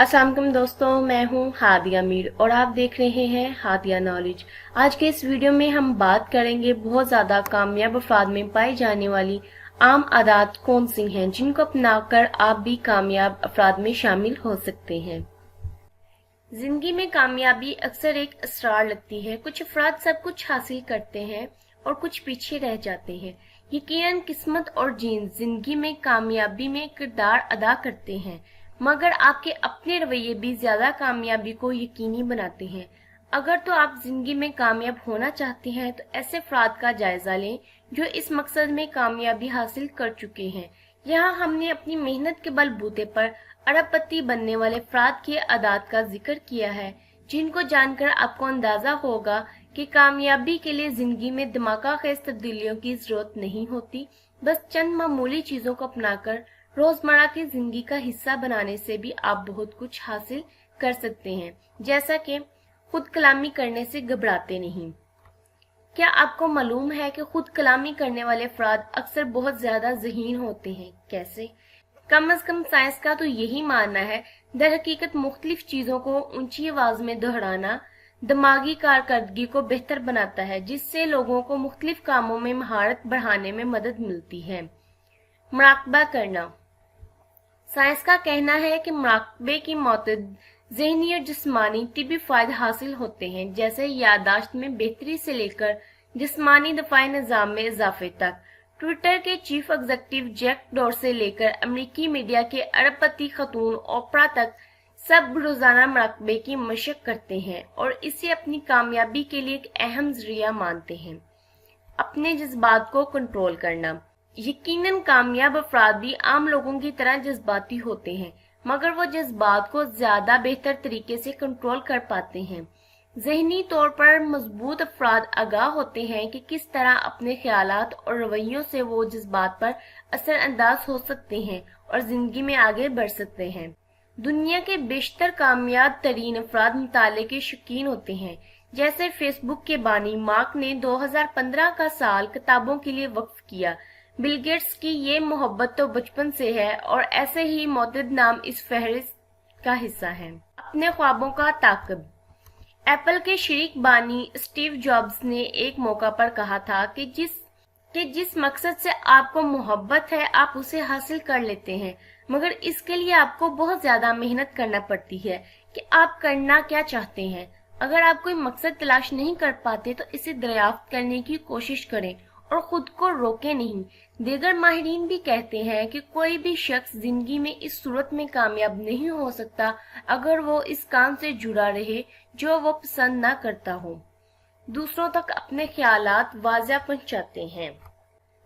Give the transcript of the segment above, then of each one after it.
अस्सलाम वालेकुम दोस्तों, मैं हूं हादिया मीर और आप देख रहे हैं हादिया नॉलेज। आज के इस वीडियो में हम बात करेंगे बहुत ज़्यादा कामयाब अफराद में पाई जाने वाली आम आदत कौन सी हैं जिनको अपनाकर आप भी कामयाब अफराद में शामिल हो सकते हैं। जिंदगी में कामयाबी अक्सर एक असरार लगती है। कुछ अफराद सब कुछ हासिल करते हैं और कुछ पीछे रह जाते हैं। यकीनन किस्मत और जीन्स जिंदगी में कामयाबी में किरदार अदा करते हैं, मगर आपके अपने रवैये भी ज्यादा कामयाबी को यकीनी बनाते हैं। अगर तो आप जिंदगी में कामयाब होना चाहते हैं तो ऐसे अफराद का जायजा लें जो इस मकसद में कामयाबी हासिल कर चुके हैं। यहाँ हमने अपनी मेहनत के बलबूते पर अरबपति बनने वाले अफराद की आदत का जिक्र किया है, जिनको जानकर आपको अंदाजा होगा कि कामयाबी के लिए जिंदगी में दिमागखेज तब्दीलियों की जरूरत नहीं होती। बस चंद मामूली चीजों को अपनाकर रोजमर्रा की जिंदगी का हिस्सा बनाने से भी आप बहुत कुछ हासिल कर सकते हैं। जैसा कि खुद कलामी करने से घबराते नहीं। क्या आपको मालूम है कि खुद कलामी करने वाले अफराद अक्सर बहुत ज्यादा ज़हीन होते हैं? कैसे? कम से कम साइंस का तो यही मानना है। दर हकीकत मुख्तलिफ चीजों को ऊंची आवाज में दोहराना दिमागी कारकर्दगी को बेहतर बनाता है, जिससे लोगों को मुख्तलिफ कामों में महारत बढ़ाने में मदद मिलती है। मुराकबा करना। साइंस का कहना है कि मुराकबे की मदद ज़हनी और जिस्मानी तिब्बी फायदे हासिल होते हैं, जैसे याददाश्त में बेहतरी से लेकर जिस्मानी दफाई निज़ाम में इजाफे तक। ट्विटर के चीफ एग्जीक्यूटिव जैक डोर्से से लेकर अमेरिकी मीडिया के अरबपति खतून ओपरा तक सब रोजाना मुराकबे की मशक करते हैं और इसे अपनी कामयाबी के लिए एक अहम जरिया मानते हैं। अपने जज्बात को कंट्रोल करना। यकीनन कामयाब अफराद भी आम लोगों की तरह जज्बाती होते हैं, मगर वो जज्बात को ज्यादा बेहतर तरीके से कंट्रोल कर पाते हैं। ज़हनी तौर पर मजबूत अफराद आगाह होते हैं कि किस तरह अपने ख्यालात और रवैयों से वो जज्बात पर असर अंदाज हो सकते हैं और जिंदगी में आगे बढ़ सकते हैं। दुनिया के बेशतर कामयाब तरीन अफराद मुताले के शौकीन होते हैं। जैसे फेसबुक के बानी मार्क ने 2015 का साल किताबों के लिए वक्फ किया। बिल गेट्स की ये मोहब्बत तो बचपन से है और ऐसे ही मुतअद्दिद नाम इस फहरिस्त का हिस्सा हैं। अपने ख्वाबों का ताक़ब। एप्पल के शरीक बानी स्टीव जॉब्स ने एक मौका पर कहा था कि जिस मकसद से आपको मोहब्बत है आप उसे हासिल कर लेते हैं, मगर इसके लिए आपको बहुत ज्यादा मेहनत करना पड़ती है कि आप करना क्या चाहते हैं। अगर आप कोई मकसद तलाश नहीं कर पाते तो इसे दरियाफ्त करने की कोशिश करें और खुद को रोके नहीं। दीगर माहिरीन भी कहते हैं कि कोई भी शख्स जिंदगी में इस सूरत में कामयाब नहीं हो सकता अगर वो इस काम से जुड़ा रहे जो वो पसंद ना करता हो। दूसरों तक अपने ख्यालात वाज़ा पहुंचाते हैं।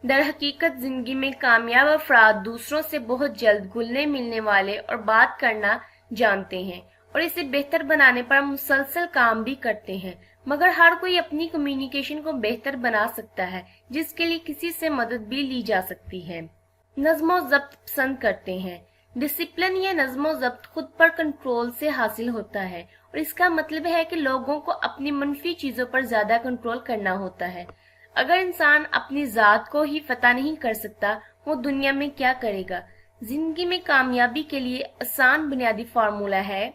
दर हकीकत जिंदगी में कामयाब अफराद दूसरों से बहुत जल्द घुलने मिलने वाले और बात करना जानते हैं और इसे बेहतर बनाने पर मुसलसल काम भी करते हैं, मगर हर कोई अपनी कम्युनिकेशन को बेहतर बना सकता है, जिसके लिए किसी से मदद भी ली जा सकती है। नज़्म व ज़ब्त पसंद करते हैं। डिसिप्लिन या नज़्म व ज़ब्त खुद पर कंट्रोल से हासिल होता है और इसका मतलब है कि लोगों को अपनी मनफी चीजों पर ज्यादा कंट्रोल करना होता है। अगर इंसान अपनी जात को ही फतह नहीं कर सकता, वो दुनिया में क्या करेगा। जिंदगी में कामयाबी के लिए आसान बुनियादी फार्मूला है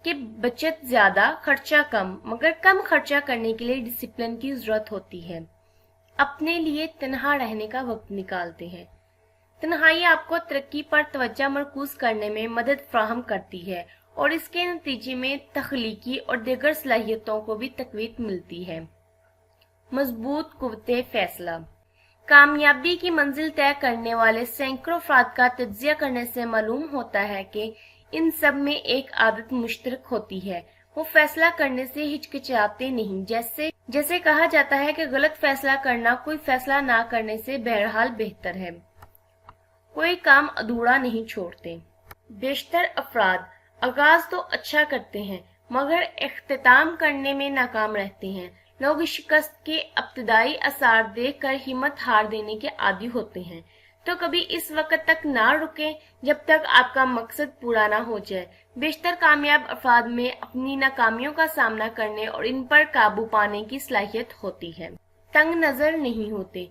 कि बचत ज्यादा, खर्चा कम, मगर कम खर्चा करने के लिए डिसिप्लिन की जरूरत होती है। अपने लिए तन्हा रहने का वक्त निकालते हैं। तन्हाई आपको तरक्की पर तवज्जो मरकूज करने में मदद फराहम करती है और इसके नतीजे में तख्लीकी और दीगर सलाहियतों को भी तकवीत मिलती है। मजबूत कुव्वते फैसला। कामयाबी की मंजिल तय करने वाले सैकड़ों अफराद का तज्जिया करने से मालूम होता है कि इन सब में एक आदत मुश्तरक होती है, वो फैसला करने से हिचकिचाते नहीं। जैसे कहा जाता है कि गलत फैसला करना कोई फैसला ना करने से बहरहाल बेहतर है। कोई काम अधूरा नहीं छोड़ते। बेशतर अफराद आगाज तो अच्छा करते हैं, मगर इख्तिताम करने में नाकाम रहते हैं। लोग शिकस्त के इब्तदाई आसार देखकर हिम्मत हार देने के आदी होते हैं, तो कभी इस वक्त तक ना रुकें जब तक आपका मकसद पूरा ना हो जाए। बेशतर कामयाब अफराद में अपनी नाकामियों का सामना करने और इन पर काबू पाने की सलाहियत होती है। तंग नजर नहीं होते।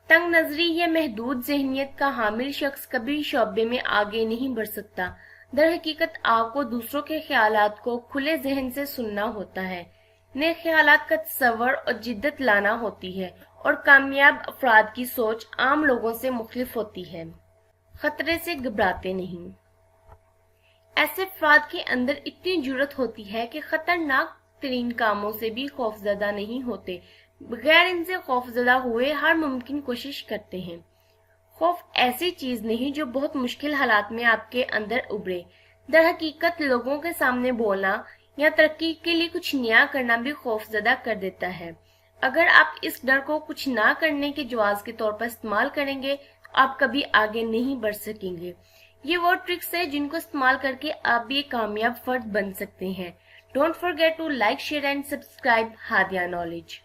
तंग नजरी या महदूद ज़हनियत का हामिल शख्स कभी शोबे में आगे नहीं बढ़ सकता। در حقیقت آپ کو دوسروں کے خیالات کو کھلے ذہن سے سننا ہوتا ہے، نئے خیالات کا تصور اور جدت لانا ہوتی ہے، اور کامیاب افراد کی سوچ عام لوگوں سے مختلف ہوتی ہے۔ خطرے سے گھبراتے نہیں۔ ایسے افراد کے اندر اتنی جرأت ہوتی ہے کہ خطرناک ترین کاموں سے بھی خوفزدہ نہیں ہوتے، بغیر ان سے خوفزدہ ہوئے ہر ممکن کوشش کرتے ہیں۔ خوف ایسی چیز نہیں جو بہت مشکل حالات میں آپ کے اندر ابھرے۔ در حقیقت لوگوں کے سامنے بولنا یا ترقی کے لیے کچھ نیا کرنا بھی خوفزدہ کر دیتا ہے۔ اگر آپ اس ڈر کو کچھ نہ کرنے کے جواز کے طور پر استعمال کریں گے تو آپ کبھی آگے نہیں بڑھ سکیں گے۔ یہ وہ ٹرکس ہیں جن کو استعمال کر کے آپ بھی ایک کامیاب فرد بن سکتے ہیں۔ Don't forget to like, share and subscribe Hadia knowledge.